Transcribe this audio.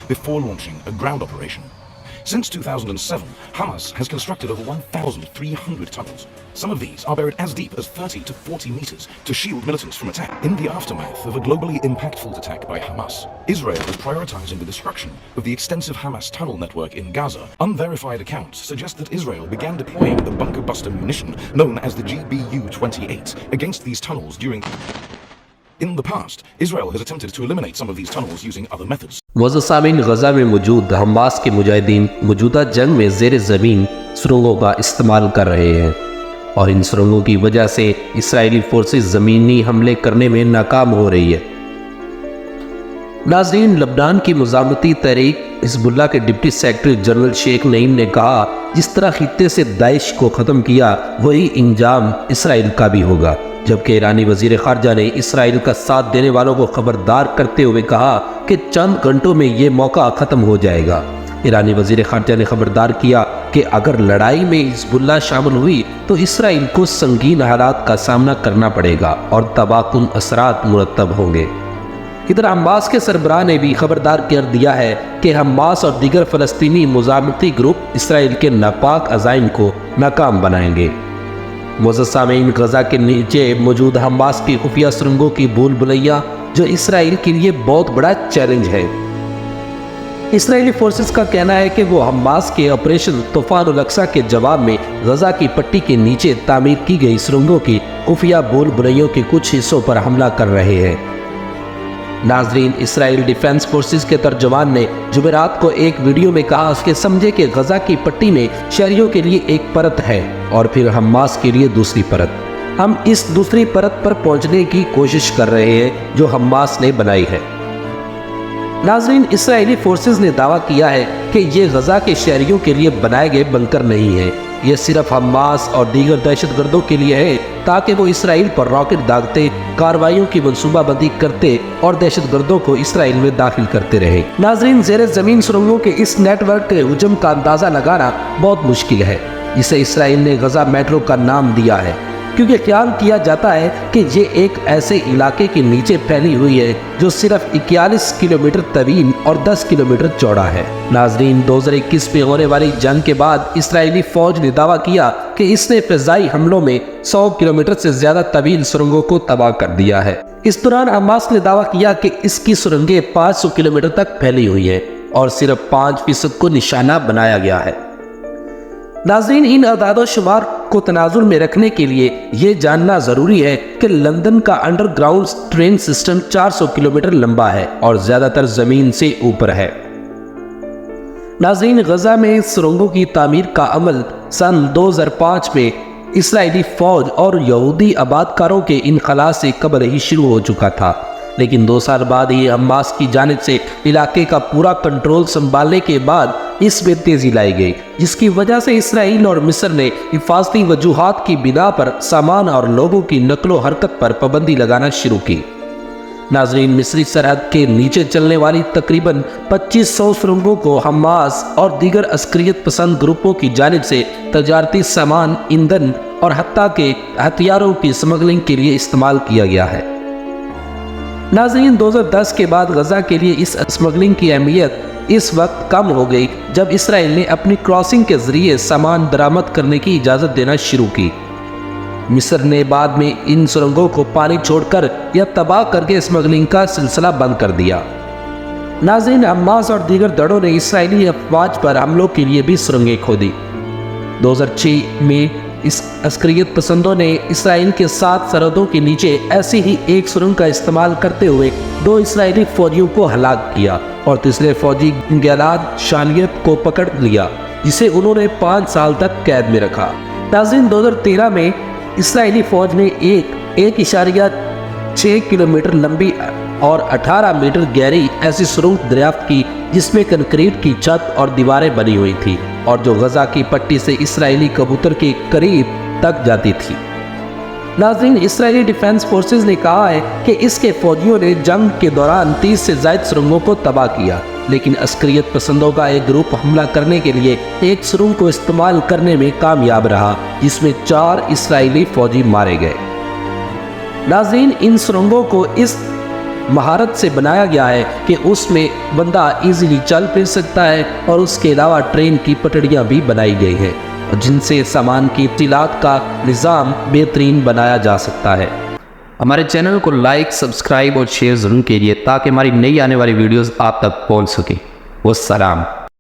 before launching a ground operation. Since 2007, Hamas has constructed over 1,300 tunnels. Some of these are buried as deep as 30 to 40 meters to shield militants from attack. In the aftermath of a globally impactful attack by Hamas, Israel is prioritizing the destruction of the extensive Hamas tunnel network in Gaza. Unverified accounts suggest that Israel began deploying the bunker buster munition known as the GBU-28 against these tunnels during... In the past, Israel has attempted to eliminate some of these tunnels using other methods. मुअज़्ज़ज़ सामीन, गज़ा में मौजूद Hamas के मुजाहिदीन मौजूदा जंग में ज़ेर ज़मीन सुरंगों का इस्तेमाल कर रहे हैं और इन सुरंगों की वजह से इसराइली फोर्सेस ज़मीनी हमले करने में नाकाम हो रही है। नाज़रीन, लबनान की मुज़ामती तहरीक हिज़्बुल्लाह के deputy secretary general Sheikh Naim ने कहा, जिस तरह खित्ते से दाइश को ख़त्म किया वही इंजाम इसराइल का भी होगा। जबकि ईरानी वज़ीर ख़ारजा ने इसराइल का साथ देने वालों को खबरदार करते हुए कहा कि चंद घंटों में ये मौका ख़त्म हो जाएगा। ईरानी वज़ीर ख़ारजा ने खबरदार किया कि अगर लड़ाई में हिज़्बुल्लाह शामिल हुई तो इसराइल को संगीन हालात का सामना करना पड़ेगा और तबाहकुन असरात मुरतब होंगे। इधर हमास के सरबराह ने भी खबरदार कर दिया है कि हमास और दीगर फ़लस्तीनी मुज़ामती ग्रुप इसराइल के नापाक अज़ाइम को नाकाम बनाएंगे। मुअज़्ज़ज़ सामीन, गज़ा के नीचे मौजूद हमास की खुफिया सुरंगों की भूल भुलैया जो इसराइल के लिए बहुत बड़ा चैलेंज है। इसराइली फोर्सेस का कहना है कि वो हमास के ऑपरेशन तूफ़ान उल अक्सा के जवाब में गज़ा की पट्टी के नीचे तामीर की गई सुरंगों की खुफिया भूल भुलैयों के कुछ हिस्सों पर हमला कर रहे हैं। नाज़रीन, इसराइल डिफेंस फोर्सेस के तर्जुमान ने जुमेरात को एक वीडियो में कहा कि समझे कि गज़ा की पट्टी में शहरियों के लिए एक परत है और फिर हमास के लिए दूसरी परत। हम इस दूसरी परत पर पहुंचने की कोशिश कर रहे हैं जो हमास ने बनाई है। नाज़रीन, इसराइली फोर्सेस ने दावा किया है कि ये गज़ा के शहरियों के लिए बनाए गए बंकर नहीं है, ये सिर्फ हमास और दीगर दहशतगर्दों के लिए है ताकि वो इसराइल पर रॉकेट दागते, कार्रवाइयों की मंसूबाबंदी करते और दहशतगर्दों को इसराइल में दाखिल करते रहे। नाज़रीन, ज़ेर ज़मीन सुरंगों के इस नेटवर्क के हुजूम का अंदाज़ा लगाना बहुत मुश्किल है। इसे इसराइल ने गज़ा मेट्रो का नाम दिया है क्योंकि ख्याल किया जाता है कि ये एक ऐसे इलाके के नीचे फैली हुई है जो सिर्फ 41 किलोमीटर तवील और 10 किलोमीटर चौड़ा है। नाज़रीन, 2021 में होने वाली जंग के बाद इसराइली फौज ने दावा किया कि इसने फ़िज़ाई हमलों में 100 किलोमीटर से ज़्यादा तवील सुरंगों को तबाह कर दिया है। इस दौरान हमास ने दावा किया कि इसकी सुरंगें 500 किलोमीटर तक फैली हुई हैं और सिर्फ 5% को निशाना बनाया गया है। नाज़रीन, इन अदाद शुमार को तनाजुर में रखने के लिए ये जानना ज़रूरी है कि लंदन का अंडरग्राउंड ट्रेन सिस्टम 400 किलोमीटर लंबा है और ज़्यादातर ज़मीन से ऊपर है। नाज़रीन, गज़ा में सुरंगों की तामीर का अमल सन 2005 में इसराइली फ़ौज और यहूदी आबादकारों के इनखला से कबल ही शुरू हो चुका था, लेकिन 2 साल बाद ही हमास की जानिब से इलाके का पूरा कंट्रोल संभालने के बाद इसमें तेज़ी लाई गई, जिसकी वजह से इसराइल और मिस्र ने हिफाजती वजूहात की बिना पर सामान और लोगों की नकलो हरकत पर पाबंदी लगाना शुरू की। नाज़रीन, मिस्री सरहद के नीचे चलने वाली तकरीबन 2500 सुरंगों को हमास और दीगर अस्करियत पसंद ग्रुपों की जानिब से तजारती सामान, ईंधन और हत्ता के हथियारों की स्मगलिंग के लिए इस्तेमाल किया गया है। नाज़रीन, 2010 के बाद गज़ा के लिए इस स्मगलिंग की अहमियत इस वक्त कम हो गई जब इसराइल ने अपनी क्रॉसिंग के ज़रिए सामान बरामद करने की इजाज़त देना शुरू की। मिस्र ने बाद में इन सुरंगों को पानी छोड़कर या तबाह करके स्मगलिंग का सिलसिला बंद कर दिया। नाज़रीन, हमास और दीगर धड़ों ने इसराइली अफवाज पर हमलों के लिए भी सुरंगें खोदी। 2006 में इस अस्करियत पसंदों ने इसराइल के 7 सरहदों के नीचे ऐसी ही एक सुरंग का इस्तेमाल करते हुए 2 इसराइली फौजियों को हलाक किया और तीसरे फौजी गिलाद शालियत को पकड़ लिया, जिसे उन्होंने 5 साल तक कैद में रखा। नाज़रीन, 2013 में इसराइली फौज ने 1.6 किलोमीटर लंबी और 18 मीटर गहरी ऐसी सुरंग दरियाफ्त की जिसमें कंक्रीट की छत और दीवारें बनी हुई थी और जो गज़ा की पट्टी से इसराइली कबूतर के करीब तक जाती थी। नाज़रीन, इसराइली डिफेंस फोर्सेस ने कहा है कि इसके फौजियों ने जंग के दौरान 30 से ज़ायद सुरंगों को तबाह किया, लेकिन अस्करियत पसंदों का एक ग्रुप हमला करने के लिए एक सुरंग को इस्तेमाल करने में कामयाब रहा, जिसमें 4 इसराइली फौजी मारे गए। नाज़रीन, इन सुरंगों को इस مہارت سے بنایا گیا ہے کہ اس میں بندہ ایزیلی چل پھر سکتا ہے، اور اس کے علاوہ ٹرین کی پٹڑیاں بھی بنائی گئی ہیں جن سے سامان کی اطلاعات کا نظام بہترین بنایا جا سکتا ہے۔ ہمارے چینل کو لائک، سبسکرائب اور شیئر ضرور کیجیے تاکہ ہماری نئی آنے والی ویڈیوز آپ تک پہنچ سکیں۔ والسلام۔